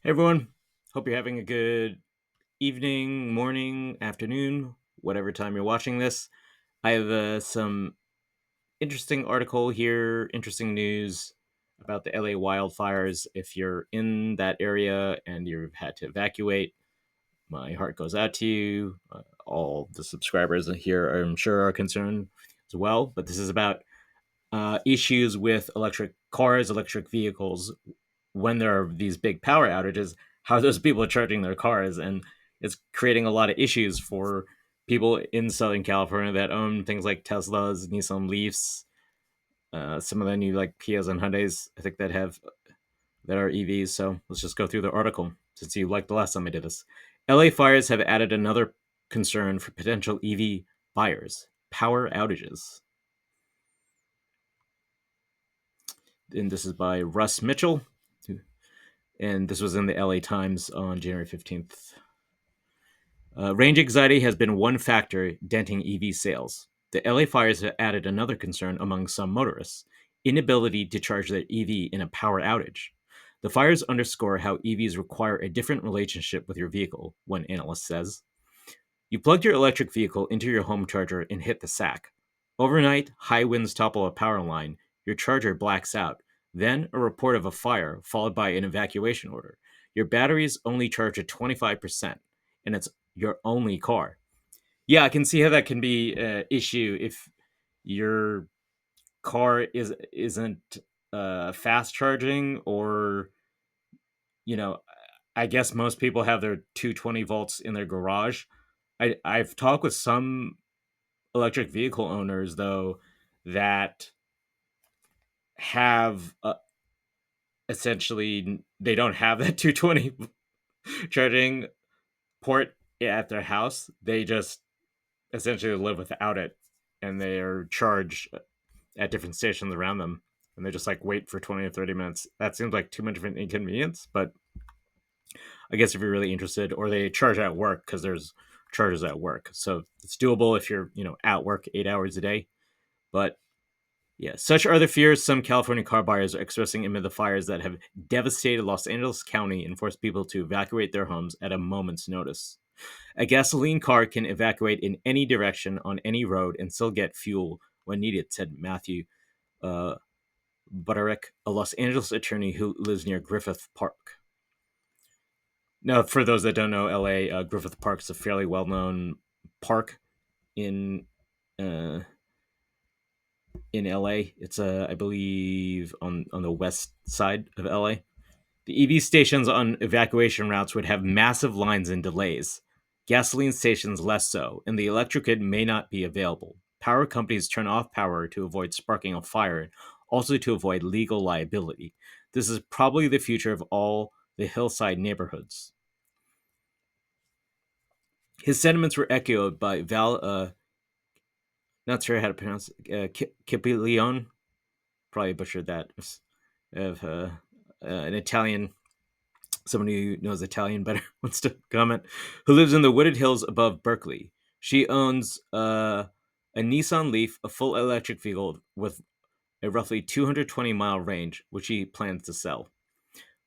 Hey everyone, hope you're having a good evening, morning, afternoon, whatever time you're watching this. I have some interesting article here, interesting news about the LA wildfires. If you're in that area and you've had to evacuate, my heart goes out to you. All the subscribers here, I'm sure, are concerned as well. But this is about issues with electric cars, electric vehicles when there are these big power outages, how those people are charging their cars. And it's creating a lot of issues for people in Southern California that own things like Teslas, Nissan Leafs, some of the new like Kias and Hyundais, I think that are EVs. So let's just go through the article since you liked the last time I did this. LA fires have added another concern for potential EV buyers: power outages. And this is by Russ Mitchell, and this was in the LA Times on January 15th. Range anxiety has been one factor denting EV sales. The LA fires have added another concern among some motorists: inability to charge their EV in a power outage. The fires underscore how EVs require a different relationship with your vehicle, one analyst says. You plugged your electric vehicle into your home charger and hit the sack. Overnight, high winds topple a power line, your charger blacks out, then a report of a fire, followed by an evacuation order. Your batteries only charge at 25%, and it's your only car. Yeah, I can see how that can be an issue if your car isn't fast charging, or you know, I guess most people have their 220 volts in their garage. I've talked with some electric vehicle owners though that have essentially they don't have that 220 charging port at their house. They just essentially live without it, and they are charged at different stations around them, and they just like wait for 20 or 30 minutes. That seems like too much of an inconvenience, but I guess if you're really interested, or they charge at work because there's charges at work, so it's doable if you're at work 8 hours a day. But yeah, such are the fears some California car buyers are expressing amid the fires that have devastated Los Angeles County and forced people to evacuate their homes at a moment's notice. A gasoline car can evacuate in any direction on any road and still get fuel when needed, said Matthew uh, Butterick, a Los Angeles attorney who lives near Griffith Park. Now, for those that don't know, LA, Griffith Park is a fairly well known park in uh, in LA. It's I believe on the west side of LA. The EV stations on evacuation routes would have massive lines and delays. Gasoline stations less so, and the electric grid may not be available. Power companies turn off power to avoid sparking a fire, also to avoid legal liability. This is probably the future of all the hillside neighborhoods. His sentiments were echoed by Val, not sure how to pronounce it, Kipileon, probably butchered that, of an Italian, someone who knows Italian better wants to comment, who lives in the wooded hills above Berkeley. She owns a Nissan Leaf, a full electric vehicle with a roughly 220-mile range, which she plans to sell.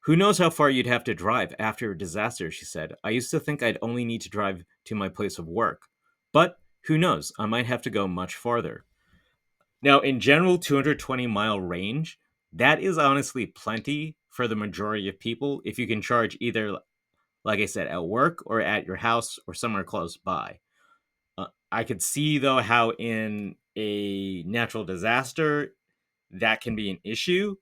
Who knows how far you'd have to drive after a disaster, she said. I used to think I'd only need to drive to my place of work. But who knows? I might have to go much farther. Now, in general, 220-mile range, that is honestly plenty for the majority of people if you can charge either, like I said, at work or at your house or somewhere close by. I could see, though, how in a natural disaster that can be an issue.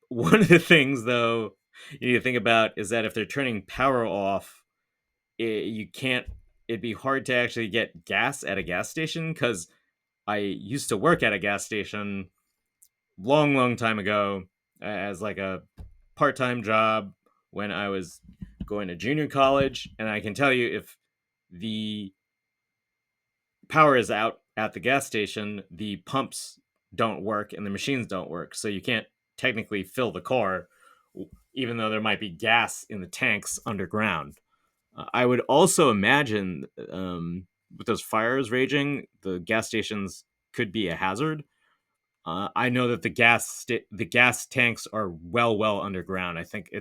One of the things, though, you need to think about is that if they're turning power off, you can't, it'd be hard to actually get gas at a gas station, because I used to work at a gas station long, long time ago as like a part time job when I was going to junior college. And I can tell you, if the power is out at the gas station, the pumps don't work and the machines don't work. So you can't technically fill the car, even though there might be gas in the tanks underground. I would also imagine with those fires raging, the gas stations could be a hazard. I know that the gas tanks are well underground. I think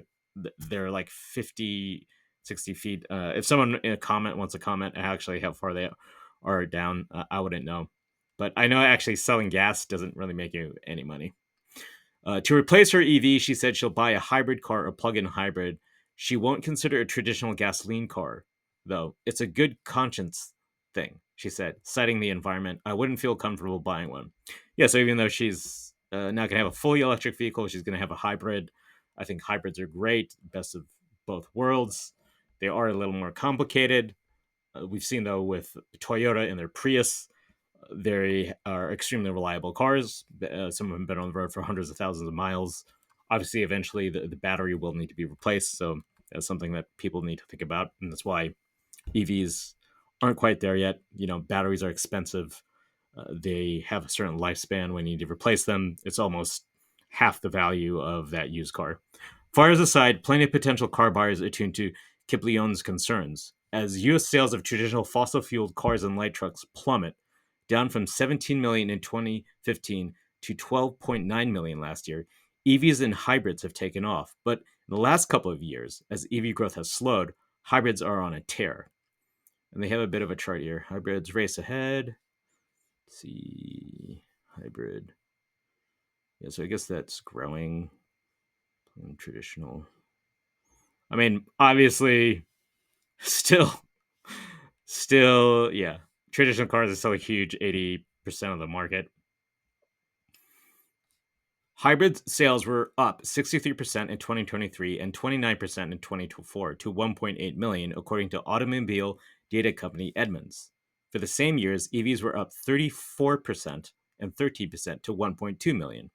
they're like 50, 60 feet. If someone in a comment wants to comment actually how far they are down, I wouldn't know. But I know actually selling gas doesn't really make you any money. To replace her EV, she said she'll buy a hybrid car or plug in hybrid. She won't consider a traditional gasoline car, though. It's a good conscience thing, she said, citing the environment. I wouldn't feel comfortable buying one. Yeah, so even though she's not going to have a fully electric vehicle, she's going to have a hybrid. I think hybrids are great, best of both worlds. They are a little more complicated. We've seen, though, with Toyota and their Prius, they are extremely reliable cars. Some of them have been on the road for hundreds of thousands of miles. Obviously, eventually, the battery will need to be replaced. So that's something that people need to think about. And that's why EVs aren't quite there yet. Batteries are expensive. They have a certain lifespan when you need to replace them. It's almost half the value of that used car. Fires aside, plenty of potential car buyers attuned to Kiplion's concerns. As U.S. sales of traditional fossil-fueled cars and light trucks plummet, down from 17 million in 2015 to 12.9 million last year, EVs and hybrids have taken off. But in the last couple of years, as EV growth has slowed, hybrids are on a tear. And they have a bit of a chart here. Hybrids race ahead. Let's see, hybrid. Yeah, so I guess that's growing. Traditional. I mean, obviously, still, yeah. Traditional cars are still a huge 80% of the market. Hybrid sales were up 63% in 2023 and 29% in 2024 to 1.8 million, according to automobile data company Edmunds. For the same years, EVs were up 34% and 13% to 1.2 million.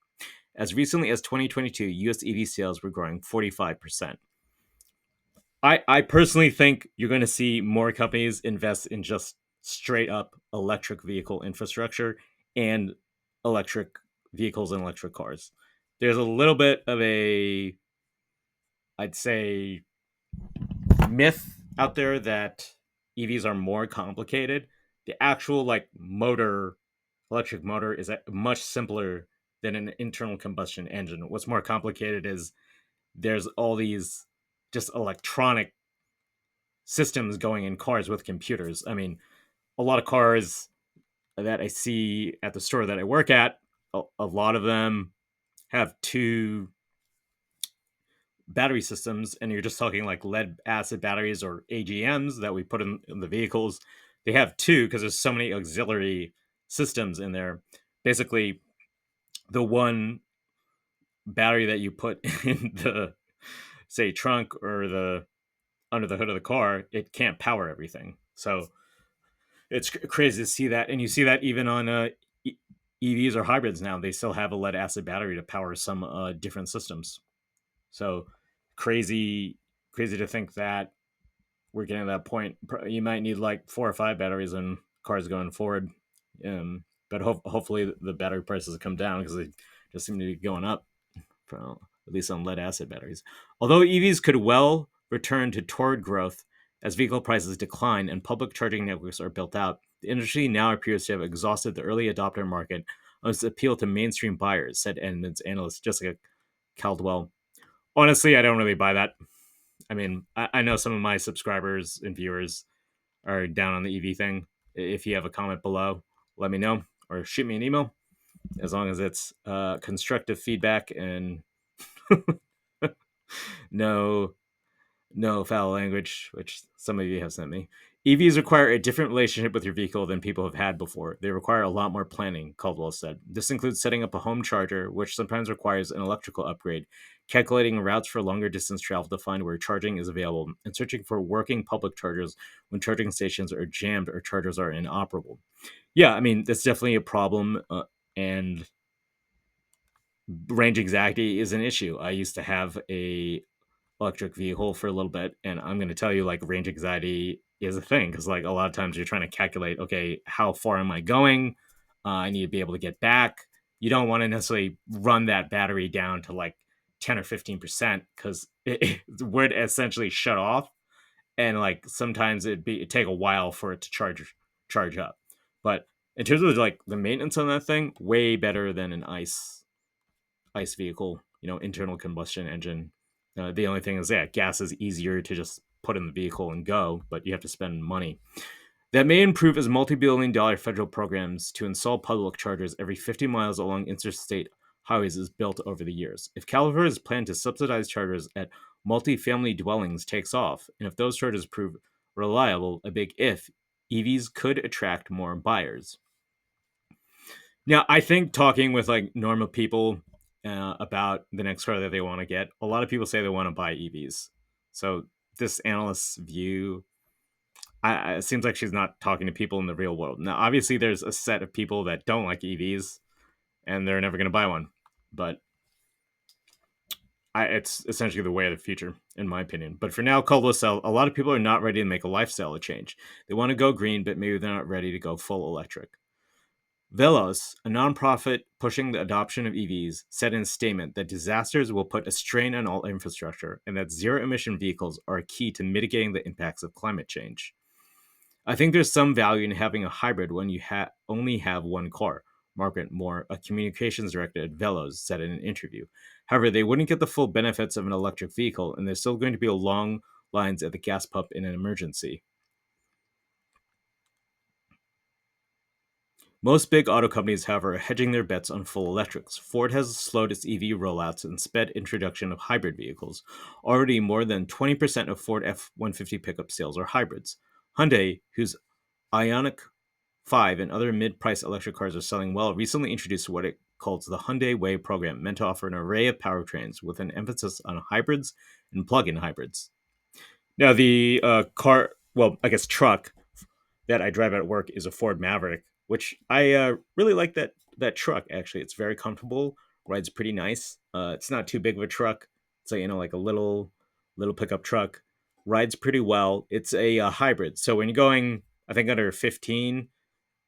As recently as 2022, US EV sales were growing 45%. I personally think you're going to see more companies invest in just straight up electric vehicle infrastructure and electric vehicles and electric cars. There's a little bit of I'd say, myth out there that EVs are more complicated. The actual electric motor is much simpler than an internal combustion engine. What's more complicated is there's all these just electronic systems going in cars with computers. I mean, a lot of cars that I see at the store that I work at, a lot of them have two battery systems, and you're just talking like lead acid batteries or AGMs that we put in the vehicles. They have two because there's so many auxiliary systems in there. Basically, the one battery that you put in the, say, trunk or the under the hood of the car, it can't power everything. So it's crazy to see that, and you see that even on EVs or hybrids now. They still have a lead acid battery to power some different systems. So crazy, crazy to think that we're getting to that point. You might need like 4 or 5 batteries in cars going forward. But hopefully the battery prices come down because they just seem to be going up, at least on lead acid batteries. Although EVs could well return to torrid growth as vehicle prices decline and public charging networks are built out, the industry now appears to have exhausted the early adopter market on its appeal to mainstream buyers, said Edmunds analyst Jessica Caldwell. Honestly, I don't really buy that. I mean, I know some of my subscribers and viewers are down on the EV thing. If you have a comment below, let me know or shoot me an email. As long as it's constructive feedback and no foul language, which some of you have sent me. EVs require a different relationship with your vehicle than people have had before. They require a lot more planning, Caldwell said. This includes setting up a home charger, which sometimes requires an electrical upgrade, calculating routes for longer distance travel to find where charging is available, and searching for working public chargers when charging stations are jammed or chargers are inoperable. Yeah, I mean, that's definitely a problem, and range anxiety is an issue. I used to have a electric vehicle for a little bit, and I'm going to tell you, like, range anxiety is a thing because, like, a lot of times you're trying to calculate, okay, how far am I going? I need to be able to get back. You don't want to necessarily run that battery down to like 10 or 15% because it would essentially shut off, and like sometimes it'd take a while for it to charge up. But in terms of like the maintenance on that thing, way better than an ice vehicle, internal combustion engine. The only thing is that gas is easier to just put in the vehicle and go, but you have to spend money. That may improve as multi-billion dollar federal programs to install public chargers every 50 miles along interstate highways is built over the years. If California's plan to subsidize chargers at multi-family dwellings takes off, and if those chargers prove reliable, a big if, EVs could attract more buyers. Now, I think talking with like normal people about the next car that they want to get, a lot of people say they want to buy EVs. So this analyst's view, it seems like she's not talking to people in the real world. Now, obviously, there's a set of people that don't like EVs and they're never going to buy one, but it's essentially the way of the future, in my opinion. But for now, a lot of people are not ready to make a lifestyle change. They want to go green, but maybe they're not ready to go full electric. Velos, a nonprofit pushing the adoption of EVs, said in a statement that disasters will put a strain on all infrastructure and that zero emission vehicles are a key to mitigating the impacts of climate change. I think there's some value in having a hybrid when you only have one car, Margaret Moore, a communications director at Velos, said in an interview. However, they wouldn't get the full benefits of an electric vehicle, and there's still going to be long lines at the gas pump in an emergency. Most big auto companies, however, are hedging their bets on full electrics. Ford has slowed its EV rollouts and sped introduction of hybrid vehicles. Already, more than 20% of Ford F-150 pickup sales are hybrids. Hyundai, whose Ioniq 5 and other mid-price electric cars are selling well, recently introduced what it calls the Hyundai Way program, meant to offer an array of powertrains with an emphasis on hybrids and plug-in hybrids. Now, the I guess truck that I drive at work is a Ford Maverick, which I really like that truck. Actually, it's very comfortable, rides pretty nice. It's not too big of a truck. It's like like a little pickup truck. Rides pretty well. It's a hybrid, so when you're going, I think under 15,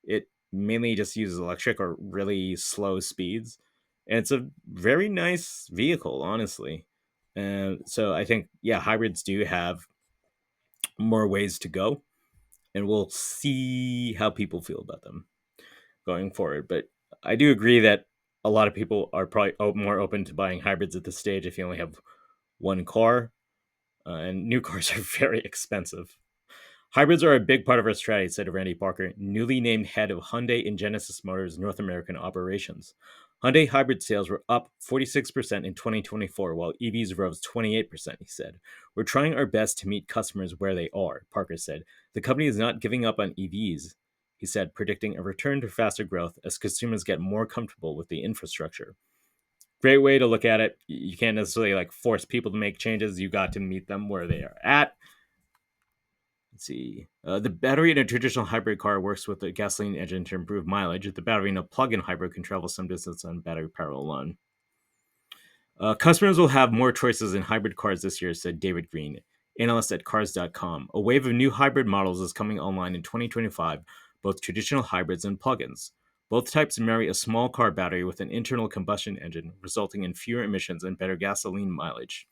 it mainly just uses electric or really slow speeds, and it's a very nice vehicle, honestly. So I think hybrids do have more ways to go, and we'll see how people feel about them going forward. But I do agree that a lot of people are probably more open to buying hybrids at this stage if you only have one car, and new cars are very expensive. Hybrids are a big part of our strategy, said Randy Parker, newly named head of Hyundai and Genesis Motors' North American operations. Hyundai hybrid sales were up 46% in 2024, while EVs rose 28%, he said. We're trying our best to meet customers where they are, Parker said. The company is not giving up on EVs, he said, predicting a return to faster growth as consumers get more comfortable with the infrastructure. Great way to look at it. You can't necessarily force people to make changes. You got to meet them where they are at. Let's see. The battery in a traditional hybrid car works with a gasoline engine to improve mileage. The battery in a plug-in hybrid can travel some distance on battery power alone. Customers will have more choices in hybrid cars this year, said David Green, analyst at Cars.com. A wave of new hybrid models is coming online in 2025, both traditional hybrids and plug-ins. Both types marry a small car battery with an internal combustion engine, resulting in fewer emissions and better gasoline mileage.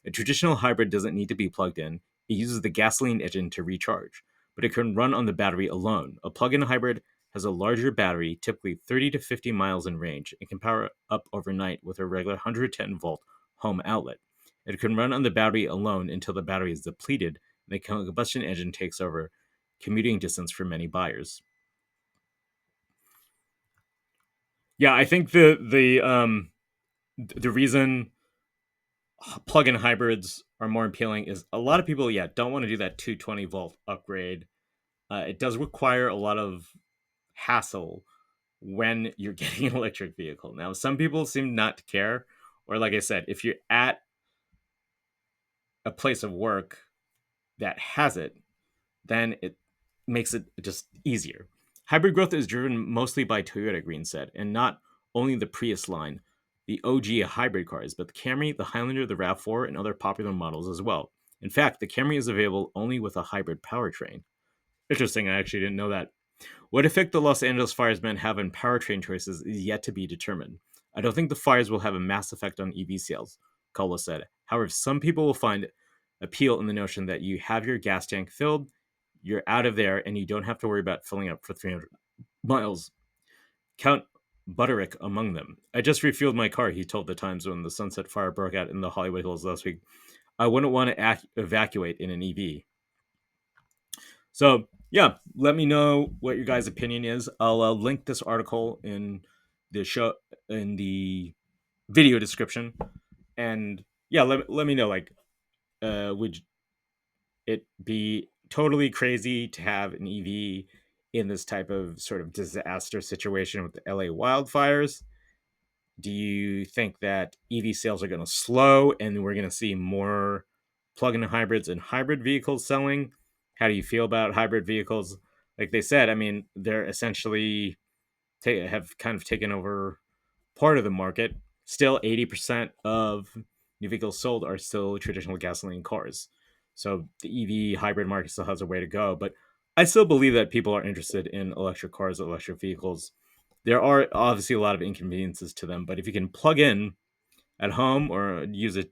A traditional hybrid doesn't need to be plugged in. It uses the gasoline engine to recharge, but it can run on the battery alone. A plug-in hybrid has a larger battery, typically 30 to 50 miles in range, and can power up overnight with a regular 110-volt home outlet. It can run on the battery alone until the battery is depleted and the combustion engine takes over, commuting distance for many buyers. Yeah, I think the reason plug-in hybrids are more appealing is a lot of people, don't want to do that 220-volt upgrade. It does require a lot of hassle when you're getting an electric vehicle. Now, some people seem not to care, or like I said, if you're at a place of work that has it, then it makes it just easier. Hybrid growth is driven mostly by Toyota, Green said, and not only the Prius line, the OG hybrid cars, but the Camry, the Highlander, the RAV4, and other popular models as well. In fact, the Camry is available only with a hybrid powertrain. Interesting, I actually didn't know that. What effect the Los Angeles fires men have on powertrain choices is yet to be determined. I don't think the fires will have a mass effect on EV sales, Colo said. However, some people will find appeal in the notion that you have your gas tank filled, you're out of there, and you don't have to worry about filling up for 300 miles. Count Butterick among them. I just refueled my car, he told the Times when the Sunset Fire broke out in the Hollywood Hills last week. I wouldn't want to evacuate in an EV. So, yeah, let me know what your guys' opinion is. I'll link this article in the show in the video description, and yeah, let me know. Like, would it be totally crazy to have an EV in this type of sort of disaster situation with the LA wildfires? Do you think that EV sales are going to slow and we're going to see more plug-in hybrids and hybrid vehicles selling? How do you feel about hybrid vehicles? Like they said, I mean, they're essentially have kind of taken over part of the market. Still, 80% of new vehicles sold are still traditional gasoline cars. So the EV hybrid market still has a way to go. But I still believe that people are interested in electric cars, electric vehicles. There are obviously a lot of inconveniences to them, but if you can plug in at home or use a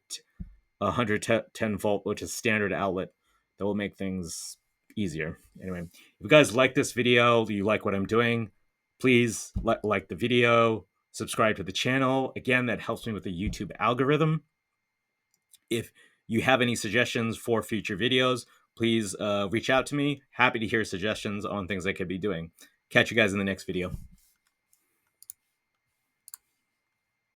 110 volt, which is standard outlet, that will make things easier. Anyway, if you guys like this video, you like what I'm doing, please like the video, subscribe to the channel. Again, that helps me with the YouTube algorithm. If you have any suggestions for future videos, please reach out to me. Happy to hear suggestions on things I could be doing. Catch you guys in the next video.